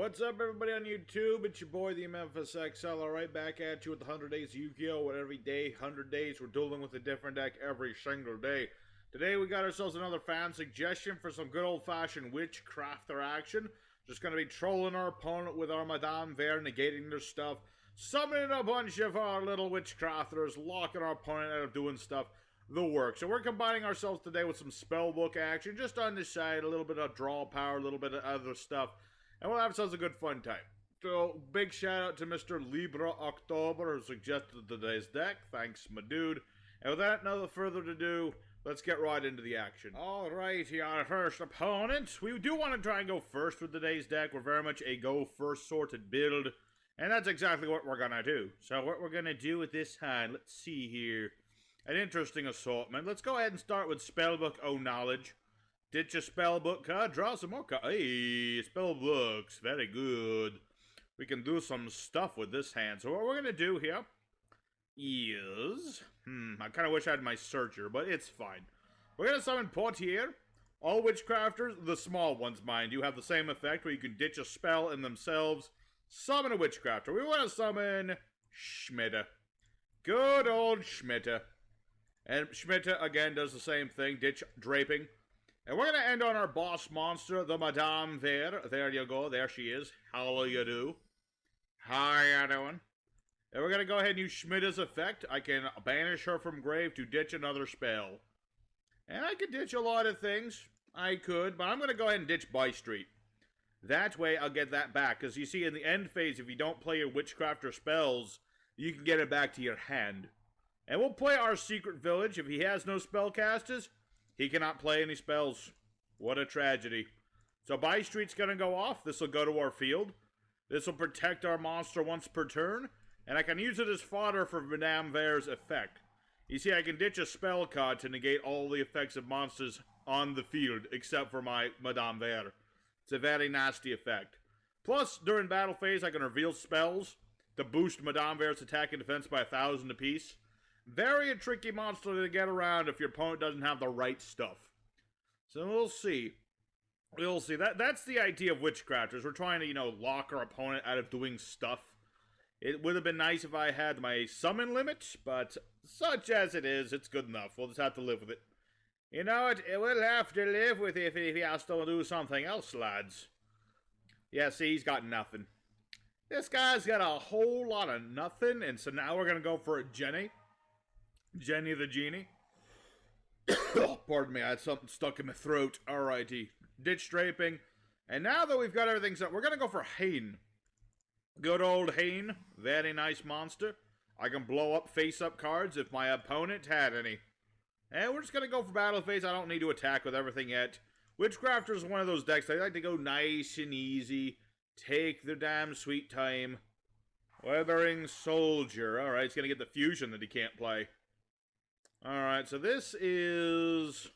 What's up, everybody on YouTube? It's your boy, the Memphis XL, right back at you with the 100 Days Yu-Gi-Oh! What every day, 100 days, we're dueling with a different deck every single day. Today, we got ourselves another fan suggestion for some good old-fashioned Witchcrafter action. Just gonna be trolling our opponent with our Madame Vert, negating their stuff, summoning a bunch of our little Witchcrafters, locking our opponent out of doing stuff. The work. So we're combining ourselves today with some Spellbook action, just on the side, a little bit of draw power, a little bit of other stuff. And we'll have ourselves a good fun time. So, big shout out to Mr. Libra October who suggested today's deck. Thanks, my dude. And without no further ado, let's get right into the action. Alright, our first opponent. We do want to try and go first with today's deck. We're very much a go first sorted build. And that's exactly what we're going to do. So, what we're going to do with this hand, let's see here. An interesting assortment. Let's go ahead and start with Spellbook of Knowledge. Ditch a Spellbook card, draw some more cards. Hey, Spellbooks, very good. We can do some stuff with this hand. So what we're going to do here is... I kind of wish I had my Searcher, but it's fine. We're going to summon Portier. All Witchcrafters, the small ones, mind you, have the same effect where you can ditch a spell in themselves. Summon a Witchcrafter. We want to summon Schmitta. Good old Schmitta. And Schmitta, again, does the same thing. Ditch Draping. And we're going to end on our boss monster, the Madame Vert. There you go. There she is. How you do? How you doing? And we're going to go ahead and use Schmitta's effect. I can banish her from grave to ditch another spell. And I could ditch a lot of things. I could. But I'm going to go ahead and ditch By Street. That way, I'll get that back. Because you see, in the end phase, if you don't play your Witchcrafter spells, you can get it back to your hand. And we'll play our Secret Village. If he has no spellcasters, he cannot play any spells. What a tragedy. So By Street's going to go off. This will go to our field. This will protect our monster once per turn. And I can use it as fodder for Madame Vert's effect. You see, I can ditch a spell card to negate all the effects of monsters on the field, except for my Madame Vert. It's a very nasty effect. Plus, during battle phase, I can reveal spells to boost Madame Vert's attack and defense by 1,000 apiece. Very a tricky monster to get around if your opponent doesn't have the right stuff. So we'll see. We'll see. That's the idea of Witchcrafters. We're trying to, lock our opponent out of doing stuff. It would have been nice if I had my summon limit, but such as it is, it's good enough. We'll just have to live with it. You know what? We'll have to live with it if he has to do something else, lads. Yeah, see, he's got nothing. This guy's got a whole lot of nothing, and so now we're going to go for a Jenny. Jenny the Genie. Oh, pardon me, I had something stuck in my throat. Alrighty. Ditch Draping. And now that we've got everything set, we're going to go for Hane. Good old Hane. Very nice monster. I can blow up face-up cards if my opponent had any. And we're just going to go for battle phase. I don't need to attack with everything yet. Witchcrafter is one of those decks. They like to go nice and easy. Take their damn sweet time. Weathering Soldier. Alright, he's going to get the fusion that he can't play. Alright, so this is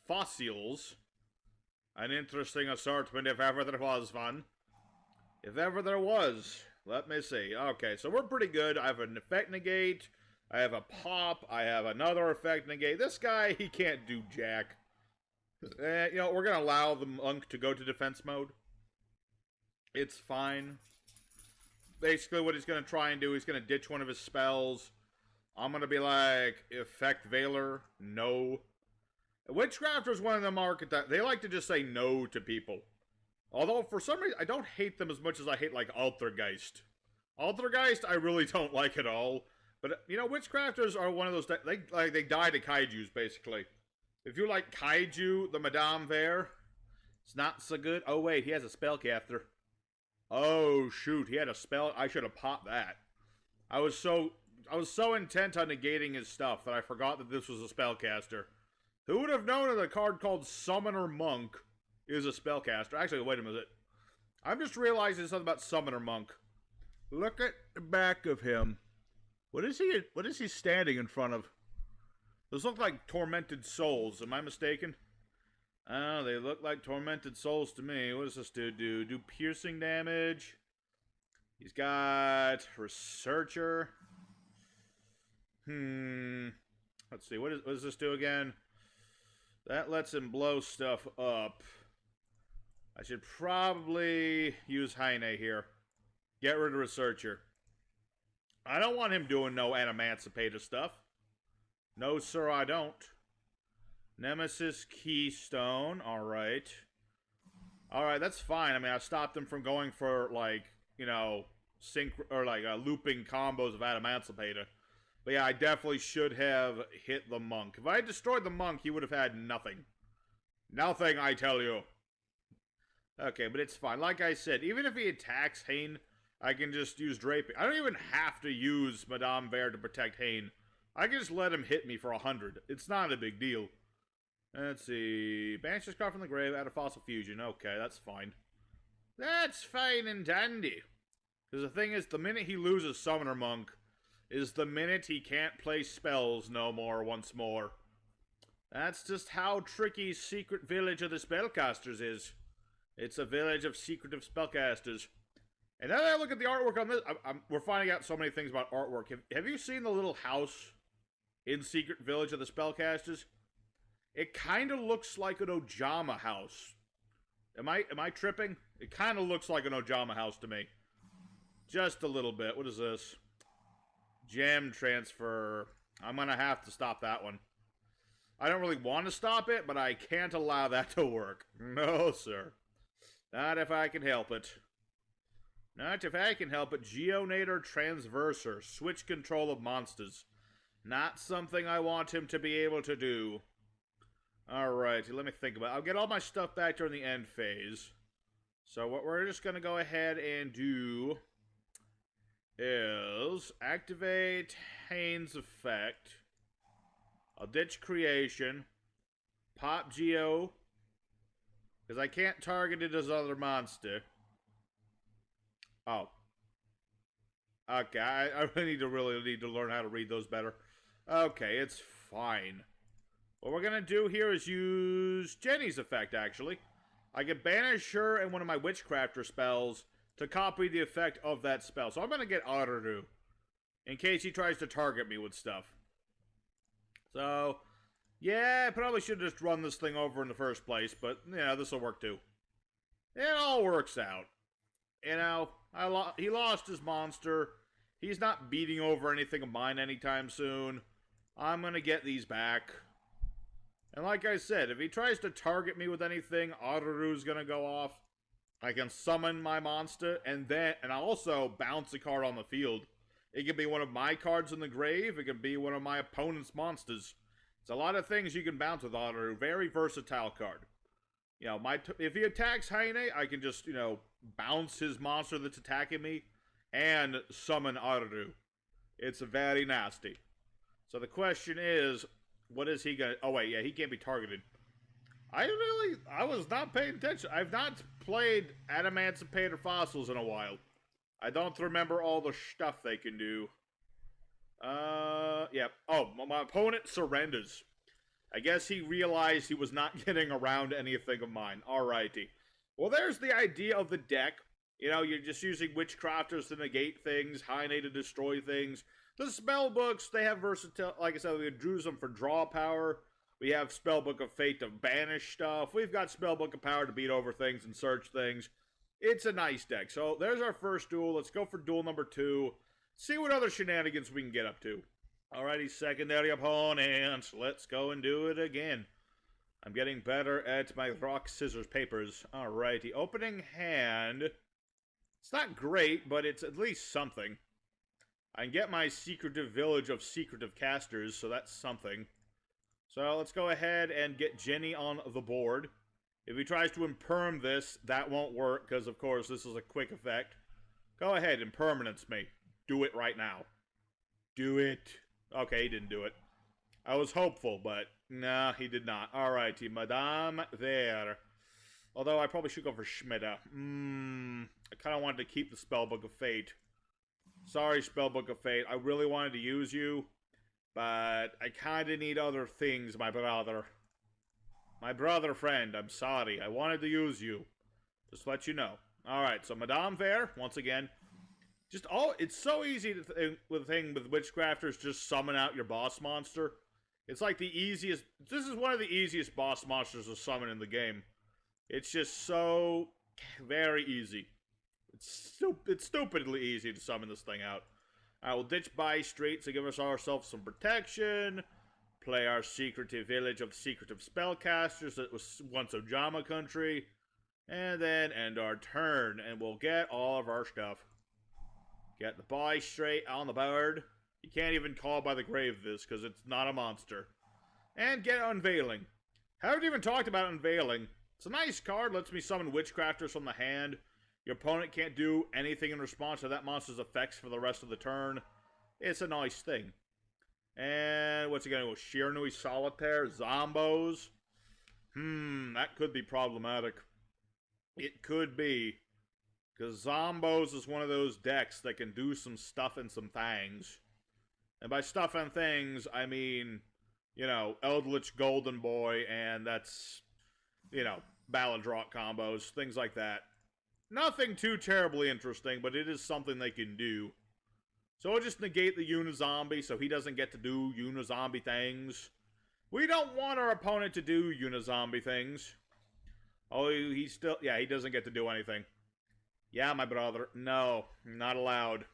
Fossils. An interesting assortment, if ever there was one. If ever there was. Let me see. Okay, so we're pretty good. I have an effect negate. I have a pop. I have another effect negate. This guy, he can't do jack. We're going to allow the monk to go to defense mode. It's fine. Basically, what he's going to try and do, he's going to ditch one of his spells. I'm going to be like, Effect Veiler, no. Witchcrafter is one of them archetypes. They like to just say no to people. Although, for some reason, I don't hate them as much as I hate, like, Altergeist. Altergeist, I really don't like at all. But, Witchcrafters are one of those... They die to Kaijus, basically. If you like Kaiju, the Madame Vert, it's not so good. Oh, wait, he has a spellcaster. Oh, shoot, he had a spell. I should have popped that. I was so intent on negating his stuff that I forgot that this was a spellcaster. Who would have known that a card called Summoner Monk is a spellcaster? Actually, wait a minute. I'm just realizing something about Summoner Monk. Look at the back of him. What is he standing in front of? Those look like tormented souls. Am I mistaken? Oh, they look like tormented souls to me. What does this dude do? Do piercing damage. He's got Researcher. Let's see. What does this do again? That lets him blow stuff up. I should probably use Heine here. Get rid of Researcher. I don't want him doing no Adamancipator stuff. No, sir, I don't. Nemesis Keystone. Alright. Alright, that's fine. I mean, I stopped him from going for, like, you know, looping combos of Adamancipator. But yeah, I definitely should have hit the monk. If I had destroyed the monk, he would have had nothing. Nothing, I tell you. Okay, but it's fine. Like I said, even if he attacks Hain, I can just use Draping. I don't even have to use Madame Vere to protect Hain. I can just let him hit me for 100. It's not a big deal. Let's see. Banish this card from the grave, add a Fossil Fusion. Okay, that's fine. That's fine and dandy. Because the thing is, the minute he loses Summoner Monk is the minute he can't play spells no more once more. That's just how tricky Secret Village of the Spellcasters is. It's a village of secretive spellcasters. And now that I look at the artwork on this, we're finding out so many things about artwork. Have you seen the little house in Secret Village of the Spellcasters? It kind of looks like an Ojama house. Am I tripping? It kind of looks like an Ojama house to me. Just a little bit. What is this? Gem transfer. I'm gonna have to stop that one. I don't really want to stop it, but I can't allow that to work. No, sir. Not if I can help it. Not if I can help it. Geonator Transverser. Switch control of monsters. Not something I want him to be able to do. Alright, let me think about it. I'll get all my stuff back during the end phase. So what we're just going to go ahead and do is activate Hain's effect. I'll ditch creation. Pop Geo. Because I can't target it as other monster. Oh. Okay, I really need to learn how to read those better. Okay, it's fine. What we're going to do here is use Jenny's effect, actually. I can banish her and one of my Witchcrafter spells to copy the effect of that spell. So I'm going to get Araru in case he tries to target me with stuff. So, yeah, I probably should have just run this thing over in the first place, but, yeah, this will work too. It all works out. You know, he lost his monster. He's not beating over anything of mine anytime soon. I'm going to get these back. And like I said, if he tries to target me with anything, Araru's going to go off. I can summon my monster, and I'll also bounce a card on the field. It could be one of my cards in the grave. It could be one of my opponent's monsters. It's a lot of things you can bounce with Araru. Very versatile card. You know, if he attacks Heine, I can just, you know, bounce his monster that's attacking me and summon Araru. It's very nasty. So the question is, what is he gonna... Oh, wait, yeah, he can't be targeted. I was not paying attention. I've not played Adamancipator fossils in a while. I don't remember all the stuff they can do. Yeah. Oh, my opponent surrenders. I guess he realized he was not getting around anything of mine. Alrighty. Well, there's the idea of the deck. You know, you're just using Witchcrafters to negate things, Heine to destroy things. The spellbooks, they have versatility. Like I said, we drew them for draw power. We have Spellbook of Fate to banish stuff. We've got Spellbook of Power to beat over things and search things. It's a nice deck. So there's our first duel. Let's go for duel number 2. See what other shenanigans we can get up to. Alrighty, secondary opponents. Let's go and do it again. I'm getting better at my rock, scissors, papers. Alrighty, opening hand. It's not great, but it's at least something. I can get my secretive village of secretive casters, so that's something. So let's go ahead and get Jenny on the board. If he tries to imperm this, that won't work, because of course this is a quick effect. Go ahead, impermanence me. Do it right now. Do it. Okay, he didn't do it. I was hopeful, but nah, he did not. Alrighty, Madame there. Although I probably should go for Schmidta. I kind of wanted to keep the Spellbook of Fate. Sorry, Spellbook of Fate. I really wanted to use you, but I kind of need other things, my brother. My brother friend, I'm sorry. I wanted to use you. Just to let you know. Alright, so Madame Vere, once again. It's so easy to with Witchcrafters, just summon out your boss monster. It's like the easiest, this is one of the easiest boss monsters to summon in the game. It's just so very easy. It's stupidly easy to summon this thing out. I will ditch by street to give ourselves some protection. Play our secretive village of the secretive spellcasters that was once Ojama country. And then end our turn, and we'll get all of our stuff. Get the buy straight on the board. You can't even call by the grave this, because it's not a monster. And get Unveiling. Haven't even talked about Unveiling. It's a nice card, lets me summon Witchcrafters from the hand. Your opponent can't do anything in response to that monster's effects for the rest of the turn. It's a nice thing. And what's it gonna go? Shirnui Solitaire? Zombos? That could be problematic. It could be. Because Zombos is one of those decks that can do some stuff and some things. And by stuff and things, I mean, you know, Eldritch Golden Boy, and that's, you know, Ballad Rock combos, things like that. Nothing too terribly interesting, but it is something they can do. So we'll just negate the Unizombie so he doesn't get to do Unizombie things. We don't want our opponent to do Unizombie things. Oh, he doesn't get to do anything. Yeah, my brother. No, not allowed.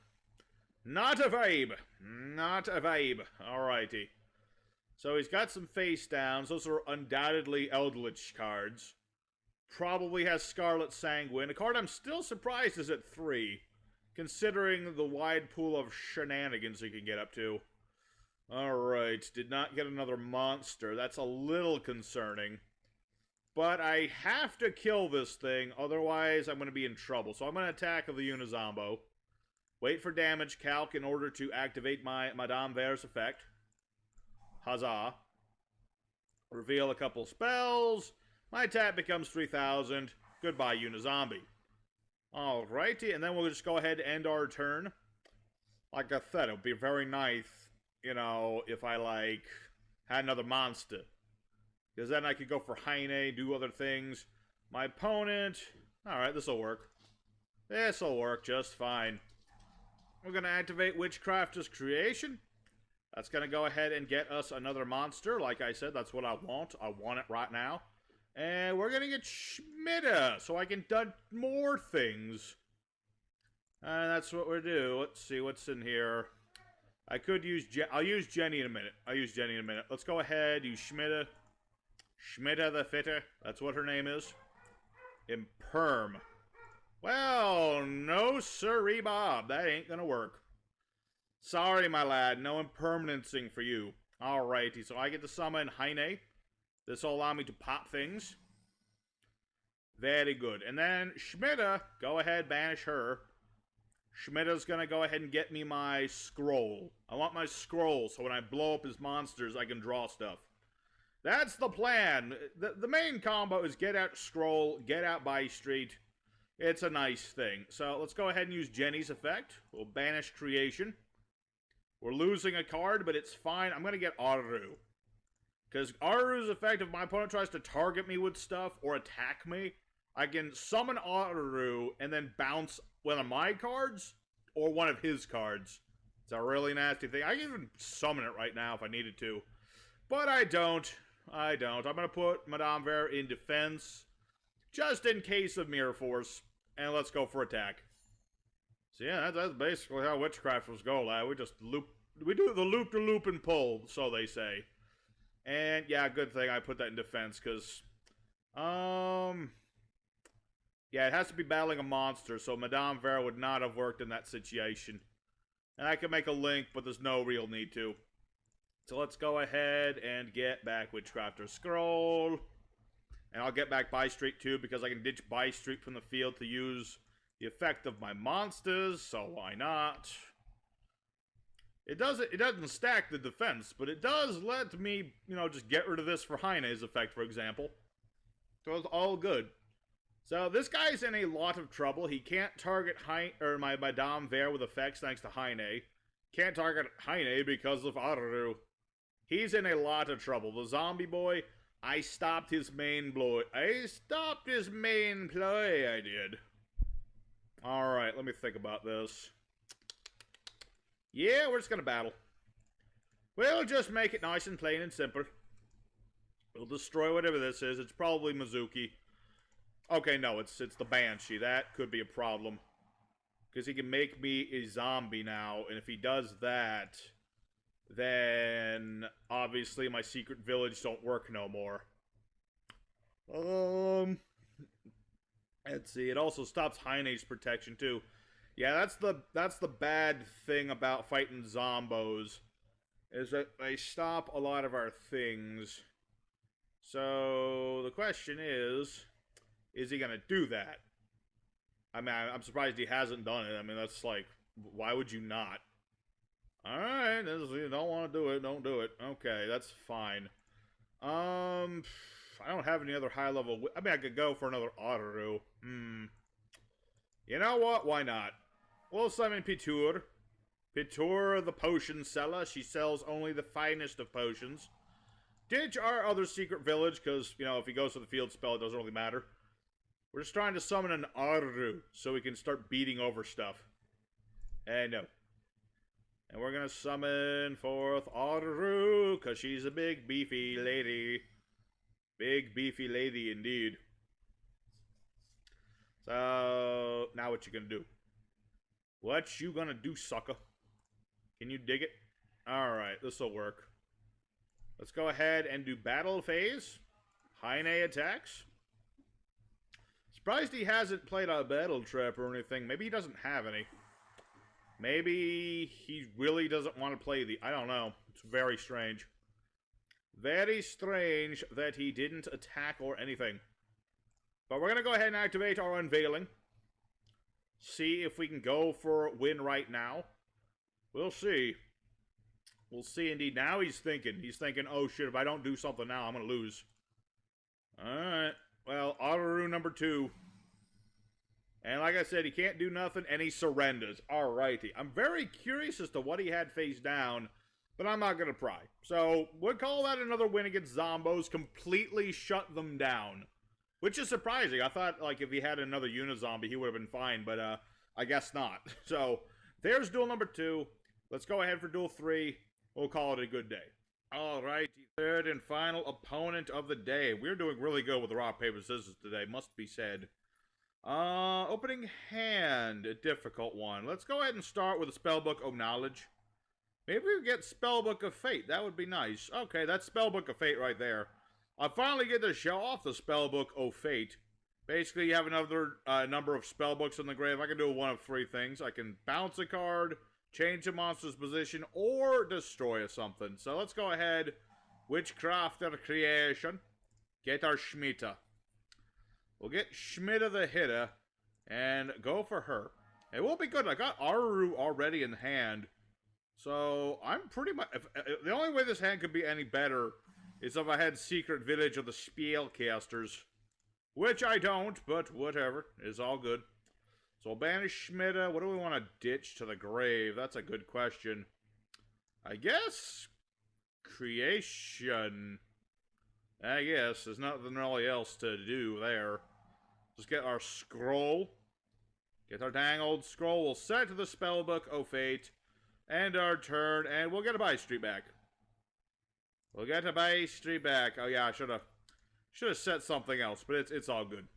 Not a vibe. Not a vibe. Alrighty. So he's got some face downs. Those are undoubtedly Eldritch cards. Probably has Scarlet Sanguine. A card I'm still surprised is at 3. Considering the wide pool of shenanigans he can get up to. Alright. Did not get another monster. That's a little concerning. But I have to kill this thing, otherwise I'm going to be in trouble. So I'm going to attack the Unizombo. Wait for damage calc in order to activate my Madame Ver's effect. Huzzah. Reveal a couple spells. My attack becomes 3,000. Goodbye, Unizombie. Alrighty, and then we'll just go ahead and end our turn. Like I said, it would be very nice, you know, if I, like, had another monster. Because then I could go for Heine, do other things. My opponent... Alright, this'll work. This'll work just fine. We're going to activate Witchcrafter's Creation. That's going to go ahead and get us another monster. Like I said, that's what I want. I want it right now. And we're going to get Schmidta, so I can do more things. And that's what we'll do. Let's see what's in here. I could use... I'll use Jenny in a minute. Let's go ahead, use Schmidta. Schmidta the Fitter. That's what her name is. Imperm. Well, no sirree Bob. That ain't gonna work. Sorry, my lad. No impermanencing for you. Alrighty, so I get to summon Heine. This will allow me to pop things. Very good. And then Schmidta, go ahead, banish her. Schmidta's gonna go ahead and get me my scroll. I want my scroll, so when I blow up his monsters, I can draw stuff. That's the plan. The main combo is get out scroll, get out by street. It's a nice thing. So let's go ahead and use Jenny's effect. We'll banish creation. We're losing a card, but it's fine. I'm going to get Aru. Because Aru's effect, if my opponent tries to target me with stuff or attack me, I can summon Aru and then bounce one of my cards or one of his cards. It's a really nasty thing. I can even summon it right now if I needed to. But I don't. I'm going to put Madame Ver in defense. Just in case of Mirror Force. And let's go for attack. So yeah, that's basically how Witchcrafters go, lad. We just we do the loop-to-loop and pull, so they say. And yeah, good thing I put that in defense, because, yeah, it has to be battling a monster, so Madame Vera would not have worked in that situation. And I can make a link, but there's no real need to. So let's go ahead and get back Witchcrafter Scroll. And I'll get back By Street too, because I can ditch By Street from the field to use the effect of my monsters, so why not? It doesn't stack the defense, but it does let me, you know, just get rid of this for Heine's effect, for example. So it's all good. So this guy's in a lot of trouble. He can't target my Madame Ver with effects thanks to Heine. Can't target Heine because of Aru. He's in a lot of trouble. The zombie boy, I stopped his main ploy. I did. Alright, let me think about this. Yeah, we're just gonna battle. We'll just make it nice and plain and simple. We'll destroy whatever this is. It's probably Mizuki. Okay, no, it's the Banshee. That could be a problem. Because he can make me a zombie now, and if he does that, then obviously my secret village don't work no more. Let's see. It also stops Heine's protection too. Yeah, that's the bad thing about fighting zombos, is that they stop a lot of our things. So the question is he gonna do that? I mean, I'm surprised he hasn't done it. I mean, that's like, why would you not? Alright, you don't want to do it, don't do it. Okay, that's fine. I don't have any other high level. I mean, I could go for another Otaru. You know what? Why not? We'll summon Pitur. Pitur, the potion seller. She sells only the finest of potions. Ditch our other secret village, because, you know, if he goes to the field spell, it doesn't really matter. We're just trying to summon an Otaru so we can start beating over stuff. And no. And we're gonna summon forth Otaru, because she's a big, beefy lady. Big, beefy lady indeed. So, now what you gonna do? What you gonna do, sucker? Can you dig it? Alright, this'll work. Let's go ahead and do battle phase. Heine attacks. Surprised he hasn't played a battle trap or anything. Maybe he doesn't have any. Maybe he really doesn't want to play the... I don't know. It's very strange. Very strange that he didn't attack or anything. But we're going to go ahead and activate our Unveiling. See if we can go for a win right now. We'll see. We'll see indeed. Now he's thinking. He's thinking, oh shit, if I don't do something now, I'm going to lose. Alright. Well, Otaru number 2. And like I said, he can't do nothing, and he surrenders. Alrighty. I'm very curious as to what he had face down, but I'm not going to pry. So, we'll call that another win against Zombos. Completely shut them down. Which is surprising. I thought, like, if he had another Unizombie, he would have been fine, but, I guess not. So, there's duel number 2. Let's go ahead for duel 3. We'll call it a good day. Alright, third and final opponent of the day. We're doing really good with the rock, paper, scissors today, must be said. Opening hand, a difficult one. Let's go ahead and start with a Spellbook of Knowledge. Maybe we get Spellbook of Fate, that would be nice. Okay, that's Spellbook of Fate right there. I finally get to show off the Spellbook of Fate. Basically, you have another number of spellbooks in the grave. I can do one of 3 things. I can bounce a card, change a monster's position, or destroy something. So let's go ahead. Witchcrafter creation. Get our Schmita. We'll get Schmita the hitter and go for her. It will be good. I got Aru already in hand. So I'm pretty much... the only way this hand could be any better is if I had Secret Village of the Spellcasters. Which I don't, but whatever. It's all good. So we'll banish Schmita. What do we want to ditch to the grave? That's a good question. I guess... Creation. I guess. There's nothing really else to do there. Just get our scroll. Get our dang old scroll. We'll set it to the Spellbook of Fate. End our turn. And we'll get a buy street back. We'll get a buy street back. Oh yeah, I should have set something else. But it's all good.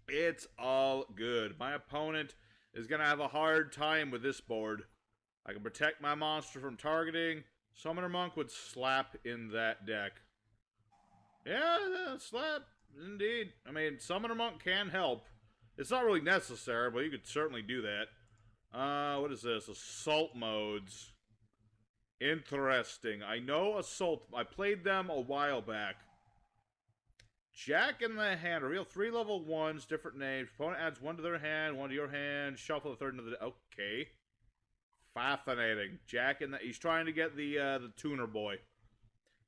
It's all good. My opponent is going to have a hard time with this board. I can protect my monster from targeting. Summoner Monk would slap in that deck. Yeah, slap. Indeed. I mean, Summoner Monk can help. It's not really necessary, but you could certainly do that. What is this? Assault modes. Interesting. I know Assault. I played them a while back. Jack in the hand. Reveal 3 level 1s, different names. Opponent adds 1 to their hand, 1 to your hand. Shuffle the 3rd into the... Okay. Fascinating. Jack in the... He's trying to get the tuner boy.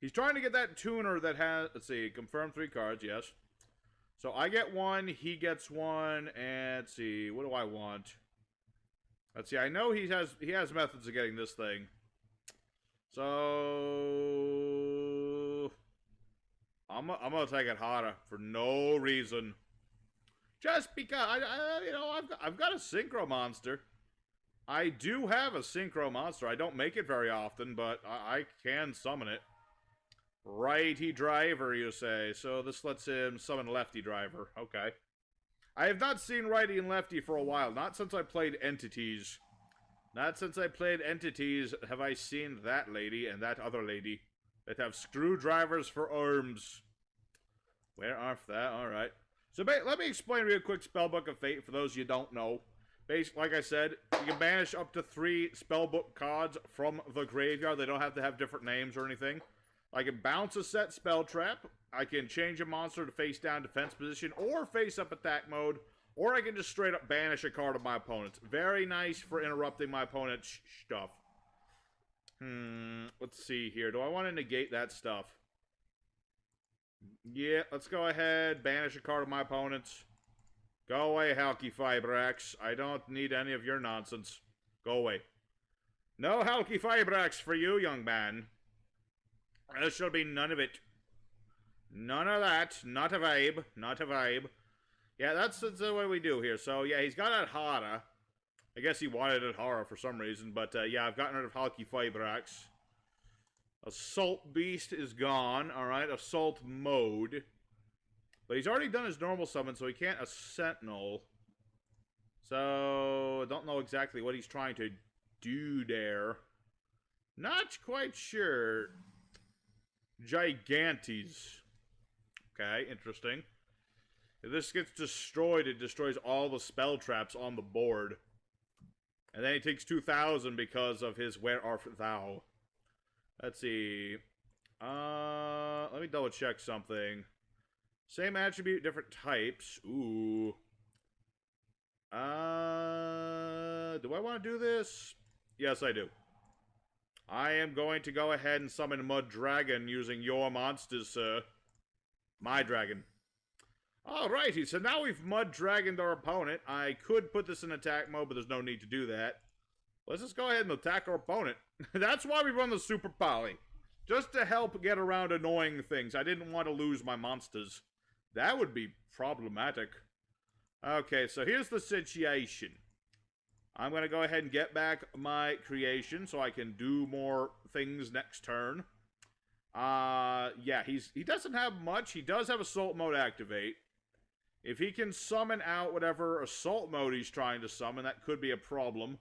He's trying to get that tuner that has... Let's see. Confirm 3 cards, yes. So I get 1, he gets 1, and let's see. What do I want? Let's see. I know he has methods of getting this thing. So... I'm gonna take it harder for no reason. Just because, I've got a Synchro Monster. I do have a Synchro Monster. I don't make it very often, but I can summon it. Righty driver, you say. So this lets him summon lefty driver. Okay. I have not seen righty and lefty for a while. Not since I played Entities. Not since I played Entities have I seen that lady and that other lady that have screwdrivers for arms. Where are that? Alright. So let me explain real quick Spellbook of Fate for those you don't know. Like I said, you can banish up to 3 spellbook cards from the graveyard. They don't have to have different names or anything. I can bounce a set spell trap. I can change a monster to face down defense position or face up attack mode. Or I can just straight up banish a card of my opponent's. Very nice for interrupting my opponent's stuff. Let's see here. Do I want to negate that stuff? Yeah, let's go ahead. Banish a card of my opponent's. Go away, Halky Fibrax. I don't need any of your nonsense. Go away. No Halky Fibrax for you, young man. There shall be none of it. None of that. Not a vibe. Not a vibe. Yeah, that's the way we do here. So, yeah, he's got Adhara. I guess he wanted Adhara for some reason. But, yeah, I've gotten rid of Halky Fibrax. Assault Beast is gone. Alright, Assault Mode. But he's already done his normal summon, so he can't a Sentinel. So, I don't know exactly what he's trying to do there. Not quite sure. Gigantes. Okay, interesting. If this gets destroyed, it destroys all the spell traps on the board. And then he takes 2,000 because of his Where Art Thou. Let's see. Let me double check something. Same attribute, different types. Ooh. Do I want to do this? Yes, I do. I am going to go ahead and summon Mud Dragon using your monsters, sir. My dragon. Alrighty, so now we've Mud Dragoned our opponent. I could put this in attack mode, but there's no need to do that. Let's just go ahead and attack our opponent. That's why we run the Super Poly. Just to help get around annoying things. I didn't want to lose my monsters. That would be problematic. Okay, so here's the situation. I'm going to go ahead and get back my creation so I can do more things next turn. Yeah, he doesn't have much. He does have Assault Mode activate. If he can summon out whatever Assault Mode he's trying to summon, that could be a problem.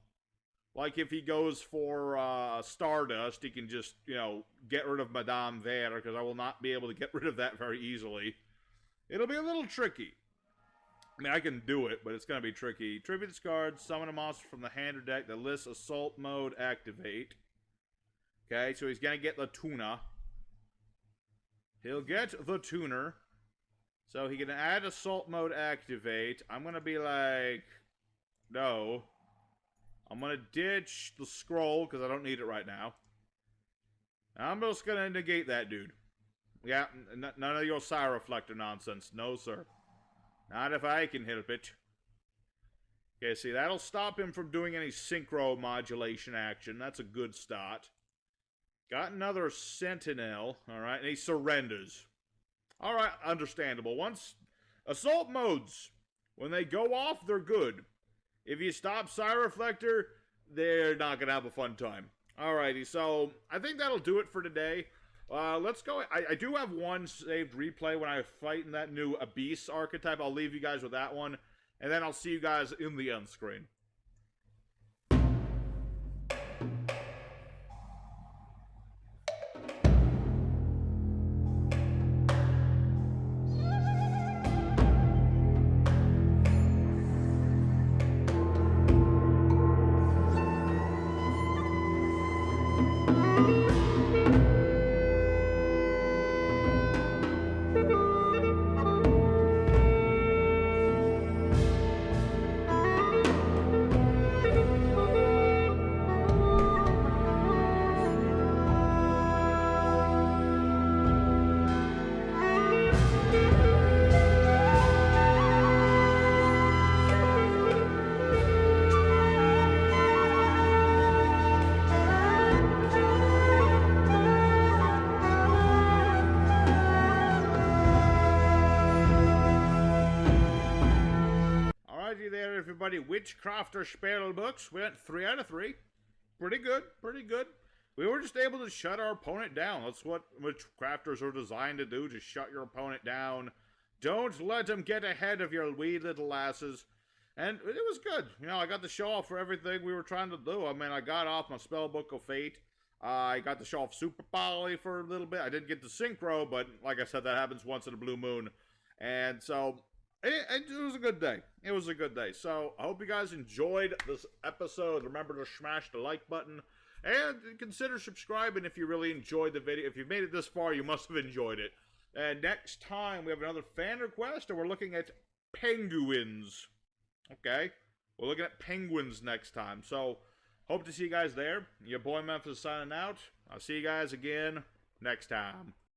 Like if he goes for Stardust, he can just, you know, get rid of Madame there, because I will not be able to get rid of that very easily. It'll be a little tricky. I mean, I can do it, but it's going to be tricky. Tribute this card, summon a monster from the hand or deck that lists Assault Mode activate. Okay, so he's going to get the Tuna. He'll get the Tuner. So he can add Assault Mode activate. I'm going to be like, no. I'm going to ditch the scroll because I don't need it right now. I'm just going to negate that dude. Yeah, none of your Sire Reflector nonsense. No, sir. Not if I can help it. Okay, see, that'll stop him from doing any synchro modulation action. That's a good start. Got another Sentinel. Alright, and he surrenders. Alright, understandable. Once Assault Modes, when they go off, they're good. If you stop Sire Reflector, they're not going to have a fun time. Alrighty, so I think that'll do it for today. Let's go. I do have one saved replay when I fight in that new Abhyss archetype. I'll leave you guys with that one. And then I'll see you guys in the end screen. Everybody, Witchcrafter Spellbooks. We went 3 out of 3. Pretty good, pretty good. we were just able to shut our opponent down. That's what Witchcrafters are designed to do, just shut your opponent down. Don't let them get ahead of your wee little asses. And it was good. You know, I got to show off for everything we were trying to do. I mean, I got off my Spellbook of Fate. I got to show off Super Poly for a little bit. I didn't get the Synchro, but like I said, that happens once in a blue moon. And so, it was a good day. It was a good day. So, I hope you guys enjoyed this episode. Remember to smash the like button. And consider subscribing if you really enjoyed the video. If you've made it this far, you must have enjoyed it. And next time, we have another fan request, and we're looking at penguins. Okay? We're looking at penguins next time. So, hope to see you guys there. Your boy Memphis signing out. I'll see you guys again next time.